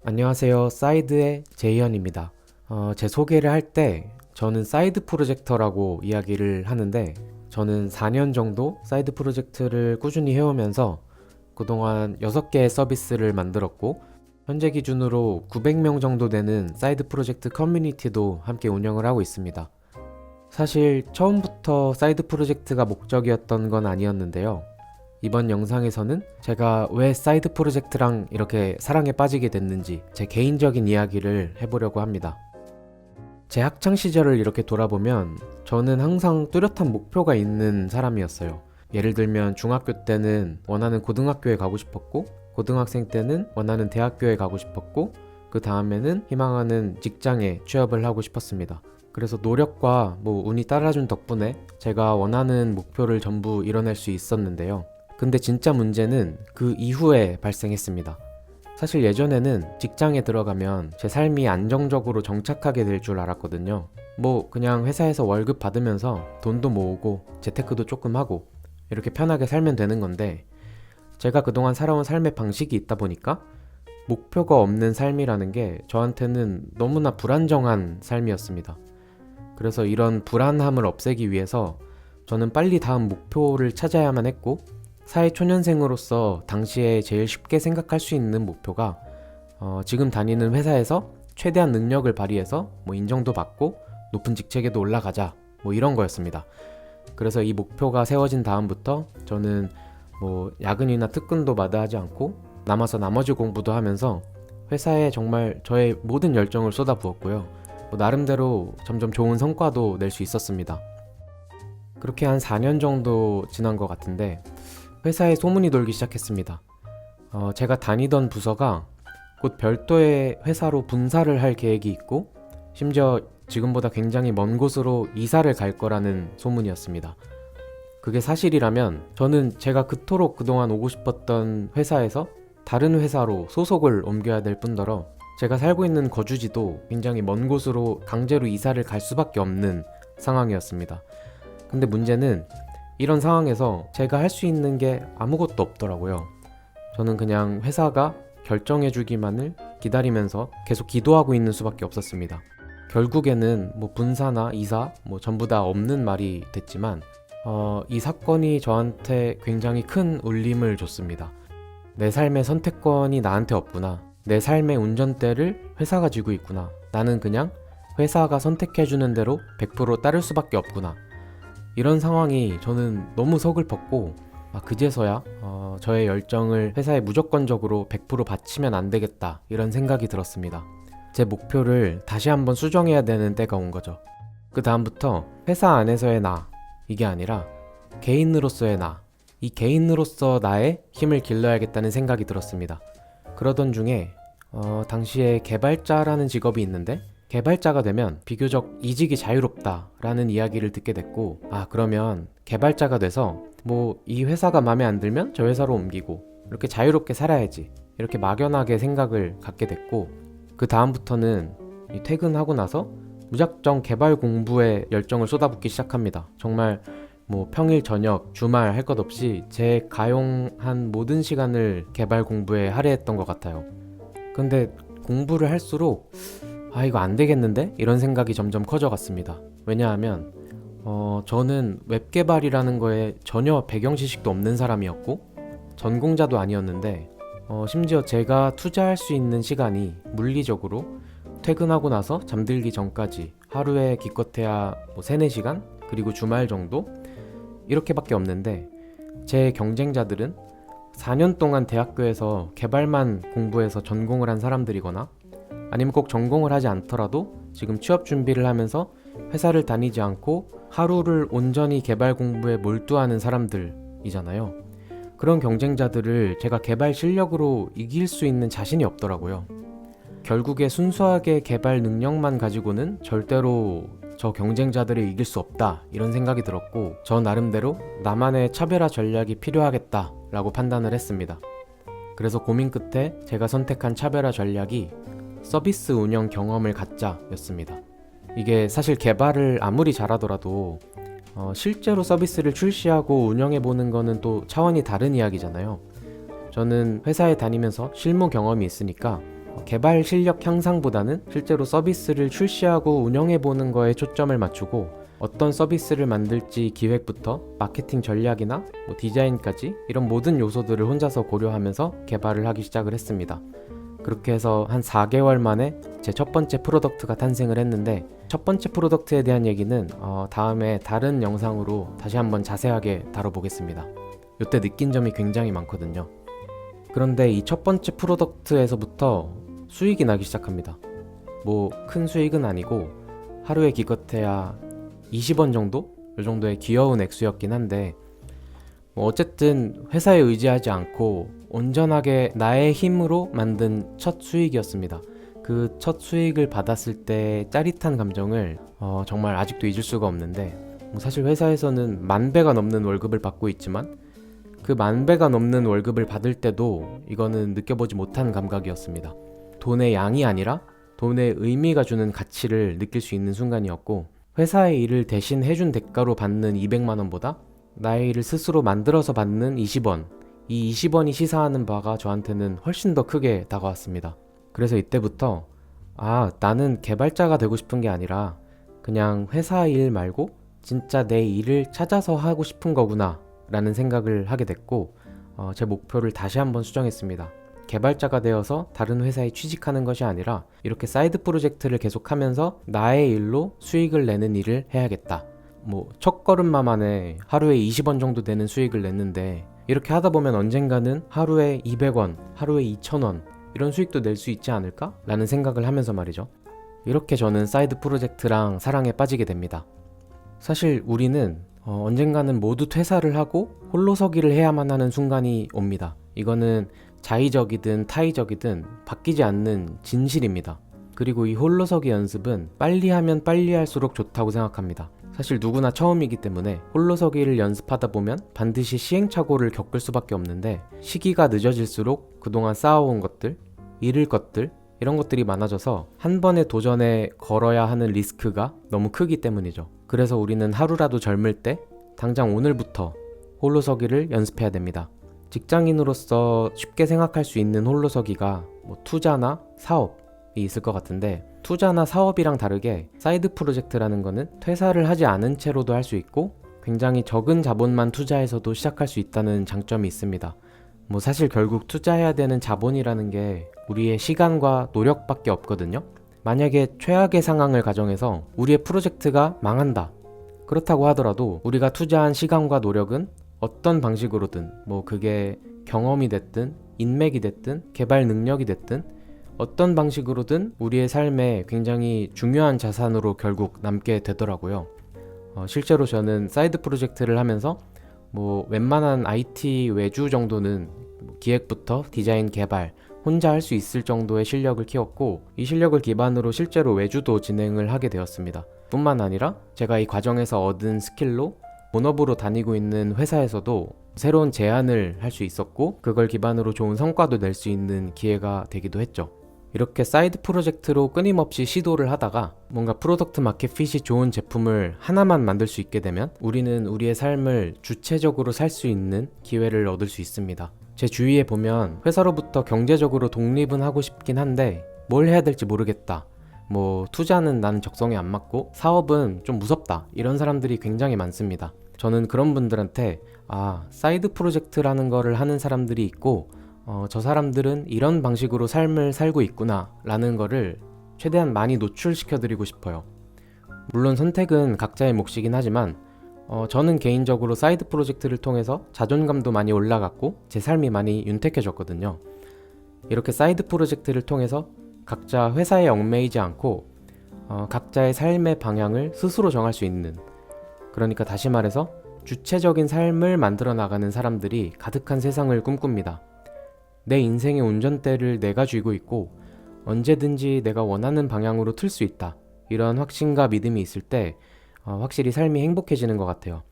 안녕하세요. 사이드의 제이현입니다. 제 소개를 할 때 저는 사이드 프로젝터라고 이야기를 하는데 저는 4년 정도 사이드 프로젝트를 꾸준히 해오면서 그동안 6개의 서비스를 만들었고 현재 기준으로 900명 정도 되는 사이드 프로젝트 커뮤니티도 함께 운영을 하고 있습니다. 사실 처음부터 사이드 프로젝트가 목적이었던 건 아니었는데요. 이번 영상에서는 제가 왜 사이드 프로젝트랑 이렇게 사랑에 빠지게 됐는지 제 개인적인 이야기를 해보려고 합니다. 제 학창 시절을 이렇게 돌아보면 저는 항상 뚜렷한 목표가 있는 사람이었어요. 예를 들면 중학교 때는 원하는 고등학교에 가고 싶었고, 고등학생 때는 원하는 대학교에 가고 싶었고, 그 다음에는 희망하는 직장에 취업을 하고 싶었습니다. 그래서 노력과 운이 따라준 덕분에 제가 원하는 목표를 전부 이뤄낼 수 있었는데요. 근데 진짜 문제는 그 이후에 발생했습니다. 사실 예전에는 직장에 들어가면 제 삶이 안정적으로 정착하게 될 줄 알았거든요. 그냥 회사에서 월급 받으면서 돈도 모으고 재테크도 조금 하고 이렇게 편하게 살면 되는 건데 제가 그동안 살아온 삶의 방식이 있다 보니까 목표가 없는 삶이라는 게 저한테는 너무나 불안정한 삶이었습니다. 그래서 이런 불안함을 없애기 위해서 저는 빨리 다음 목표를 찾아야만 했고 사회초년생으로서 당시에 제일 쉽게 생각할 수 있는 목표가 지금 다니는 회사에서 최대한 능력을 발휘해서 인정도 받고 높은 직책에도 올라가자 이런 거였습니다. 그래서 이 목표가 세워진 다음부터 저는 야근이나 특근도 마다하지 않고 남아서 나머지 공부도 하면서 회사에 정말 저의 모든 열정을 쏟아부었고요. 나름대로 점점 좋은 성과도 낼 수 있었습니다. 그렇게 한 4년 정도 지난 것 같은데 회사에 소문이 돌기 시작했습니다. 제가 다니던 부서가 곧 별도의 회사로 분사를 할 계획이 있고 심지어 지금보다 굉장히 먼 곳으로 이사를 갈 거라는 소문이었습니다. 그게 사실이라면 저는 제가 그토록 그동안 오고 싶었던 회사에서 다른 회사로 소속을 옮겨야 될 뿐더러 제가 살고 있는 거주지도 굉장히 먼 곳으로 강제로 이사를 갈 수밖에 없는 상황이었습니다. 근데 문제는 이런 상황에서 제가 할 수 있는 게 아무것도 없더라고요. 저는 그냥 회사가 결정해주기만을 기다리면서 계속 기도하고 있는 수밖에 없었습니다. 결국에는 분사나 이사 전부 다 없는 말이 됐지만 이 사건이 저한테 굉장히 큰 울림을 줬습니다. 내 삶의 선택권이 나한테 없구나. 내 삶의 운전대를 회사가 쥐고 있구나. 나는 그냥 회사가 선택해주는 대로 100% 따를 수밖에 없구나. 이런 상황이 저는 너무 서글펐고 그제서야 저의 열정을 회사에 무조건적으로 100% 바치면 안 되겠다 이런 생각이 들었습니다. 제 목표를 다시 한번 수정해야 되는 때가 온 거죠. 그 다음부터 회사 안에서의 나 이게 아니라 개인으로서의 나, 이 개인으로서 나의 힘을 길러야겠다는 생각이 들었습니다. 그러던 중에 당시에 개발자라는 직업이 있는데 개발자가 되면 비교적 이직이 자유롭다라는 이야기를 듣게 됐고 그러면 개발자가 돼서 이 회사가 마음에 안 들면 저 회사로 옮기고 이렇게 자유롭게 살아야지 이렇게 막연하게 생각을 갖게 됐고 그 다음부터는 퇴근하고 나서 무작정 개발 공부에 열정을 쏟아붓기 시작합니다. 정말 평일 저녁 주말 할 것 없이 제 가용한 모든 시간을 개발 공부에 할애했던 것 같아요. 근데 공부를 할수록 이거 안 되겠는데? 이런 생각이 점점 커져갔습니다. 왜냐하면 저는 웹 개발이라는 거에 전혀 배경 지식도 없는 사람이었고 전공자도 아니었는데 심지어 제가 투자할 수 있는 시간이 물리적으로 퇴근하고 나서 잠들기 전까지 하루에 기껏해야 3-4시간 그리고 주말 정도 이렇게밖에 없는데 제 경쟁자들은 4년 동안 대학교에서 개발만 공부해서 전공을 한 사람들이거나 아니면 꼭 전공을 하지 않더라도 지금 취업 준비를 하면서 회사를 다니지 않고 하루를 온전히 개발 공부에 몰두하는 사람들이잖아요. 그런 경쟁자들을 제가 개발 실력으로 이길 수 있는 자신이 없더라고요. 결국에 순수하게 개발 능력만 가지고는 절대로 저 경쟁자들을 이길 수 없다 이런 생각이 들었고 저 나름대로 나만의 차별화 전략이 필요하겠다라고 판단을 했습니다. 그래서 고민 끝에 제가 선택한 차별화 전략이 서비스 운영 경험을 갖자 였습니다. 이게 사실 개발을 아무리 잘하더라도 실제로 서비스를 출시하고 운영해보는 거는 또 차원이 다른 이야기잖아요. 저는 회사에 다니면서 실무 경험이 있으니까 개발 실력 향상보다는 실제로 서비스를 출시하고 운영해보는 거에 초점을 맞추고 어떤 서비스를 만들지 기획부터 마케팅 전략이나 디자인까지 이런 모든 요소들을 혼자서 고려하면서 개발을 하기 시작을 했습니다. 그렇게 해서 한 4개월 만에 제 첫 번째 프로덕트가 탄생을 했는데, 첫 번째 프로덕트에 대한 얘기는 다음에 다른 영상으로 다시 한번 자세하게 다뤄보겠습니다. 이때 느낀 점이 굉장히 많거든요. 그런데 이 첫 번째 프로덕트에서부터 수익이 나기 시작합니다. 큰 수익은 아니고 하루에 기껏해야 20원 정도? 이 정도의 귀여운 액수였긴 한데, 어쨌든 회사에 의지하지 않고 온전하게 나의 힘으로 만든 첫 수익이었습니다. 그 첫 수익을 받았을 때 짜릿한 감정을 정말 아직도 잊을 수가 없는데, 사실 회사에서는 10,000배가 넘는 월급을 받고 있지만 그 10,000배가 넘는 월급을 받을 때도 이거는 느껴보지 못한 감각이었습니다. 돈의 양이 아니라 돈의 의미가 주는 가치를 느낄 수 있는 순간이었고, 회사의 일을 대신 해준 대가로 받는 200만 원보다 나의 일을 스스로 만들어서 받는 20원, 이 20원이 시사하는 바가 저한테는 훨씬 더 크게 다가왔습니다. 그래서 이때부터 나는 개발자가 되고 싶은 게 아니라 그냥 회사 일 말고 진짜 내 일을 찾아서 하고 싶은 거구나 라는 생각을 하게 됐고, 제 목표를 다시 한번 수정했습니다. 개발자가 되어서 다른 회사에 취직하는 것이 아니라 이렇게 사이드 프로젝트를 계속하면서 나의 일로 수익을 내는 일을 해야겠다. 첫 걸음마 만에 하루에 20원 정도 되는 수익을 냈는데, 이렇게 하다 보면 언젠가는 하루에 200원, 하루에 2,000원 이런 수익도 낼 수 있지 않을까? 라는 생각을 하면서 말이죠. 이렇게 저는 사이드 프로젝트랑 사랑에 빠지게 됩니다. 사실 우리는 언젠가는 모두 퇴사를 하고 홀로서기를 해야만 하는 순간이 옵니다. 이거는 자의적이든 타의적이든 바뀌지 않는 진실입니다. 그리고 이 홀로서기 연습은 빨리 하면 빨리 할수록 좋다고 생각합니다. 사실 누구나 처음이기 때문에 홀로서기를 연습하다 보면 반드시 시행착오를 겪을 수밖에 없는데, 시기가 늦어질수록 그동안 쌓아온 것들, 잃을 것들, 이런 것들이 많아져서 한 번의 도전에 걸어야 하는 리스크가 너무 크기 때문이죠. 그래서 우리는 하루라도 젊을 때 당장 오늘부터 홀로서기를 연습해야 됩니다. 직장인으로서 쉽게 생각할 수 있는 홀로서기가 투자나 사업이 있을 것 같은데, 투자나 사업이랑 다르게 사이드 프로젝트라는 거는 퇴사를 하지 않은 채로도 할 수 있고 굉장히 적은 자본만 투자해서도 시작할 수 있다는 장점이 있습니다. 사실 결국 투자해야 되는 자본이라는 게 우리의 시간과 노력밖에 없거든요. 만약에 최악의 상황을 가정해서 우리의 프로젝트가 망한다. 그렇다고 하더라도 우리가 투자한 시간과 노력은 어떤 방식으로든, 그게 경험이 됐든 인맥이 됐든 개발 능력이 됐든 어떤 방식으로든 우리의 삶에 굉장히 중요한 자산으로 결국 남게 되더라고요. 실제로 저는 사이드 프로젝트를 하면서 웬만한 IT 외주 정도는 기획부터 디자인 개발 혼자 할 수 있을 정도의 실력을 키웠고, 이 실력을 기반으로 실제로 외주도 진행을 하게 되었습니다. 뿐만 아니라 제가 이 과정에서 얻은 스킬로 본업으로 다니고 있는 회사에서도 새로운 제안을 할 수 있었고, 그걸 기반으로 좋은 성과도 낼 수 있는 기회가 되기도 했죠. 이렇게 사이드 프로젝트로 끊임없이 시도를 하다가 뭔가 프로덕트 마켓 핏이 좋은 제품을 하나만 만들 수 있게 되면 우리는 우리의 삶을 주체적으로 살 수 있는 기회를 얻을 수 있습니다. 제 주위에 보면 회사로부터 경제적으로 독립은 하고 싶긴 한데 뭘 해야 될지 모르겠다, 투자는 나는 적성에 안 맞고 사업은 좀 무섭다, 이런 사람들이 굉장히 많습니다. 저는 그런 분들한테 사이드 프로젝트라는 거를 하는 사람들이 있고 저 사람들은 이런 방식으로 삶을 살고 있구나 라는 거를 최대한 많이 노출시켜 드리고 싶어요. 물론 선택은 각자의 몫이긴 하지만 저는 개인적으로 사이드 프로젝트를 통해서 자존감도 많이 올라갔고 제 삶이 많이 윤택해졌거든요. 이렇게 사이드 프로젝트를 통해서 각자 회사에 얽매이지 않고 각자의 삶의 방향을 스스로 정할 수 있는, 그러니까 다시 말해서 주체적인 삶을 만들어 나가는 사람들이 가득한 세상을 꿈꿉니다. 내 인생의 운전대를 내가 쥐고 있고 언제든지 내가 원하는 방향으로 틀 수 있다, 이런 확신과 믿음이 있을 때 확실히 삶이 행복해지는 것 같아요.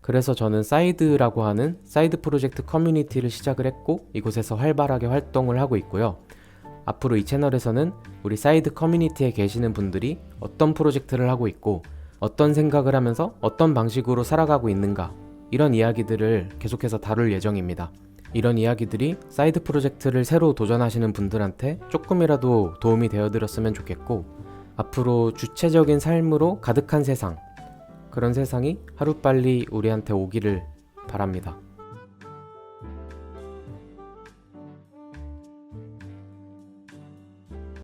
그래서 저는 사이드라고 하는 사이드 프로젝트 커뮤니티를 시작을 했고 이곳에서 활발하게 활동을 하고 있고요. 앞으로 이 채널에서는 우리 사이드 커뮤니티에 계시는 분들이 어떤 프로젝트를 하고 있고 어떤 생각을 하면서 어떤 방식으로 살아가고 있는가, 이런 이야기들을 계속해서 다룰 예정입니다. 이런 이야기들이 사이드 프로젝트를 새로 도전하시는 분들한테 조금이라도 도움이 되어드렸으면 좋겠고, 앞으로 주체적인 삶으로 가득한 세상, 그런 세상이 하루빨리 우리한테 오기를 바랍니다.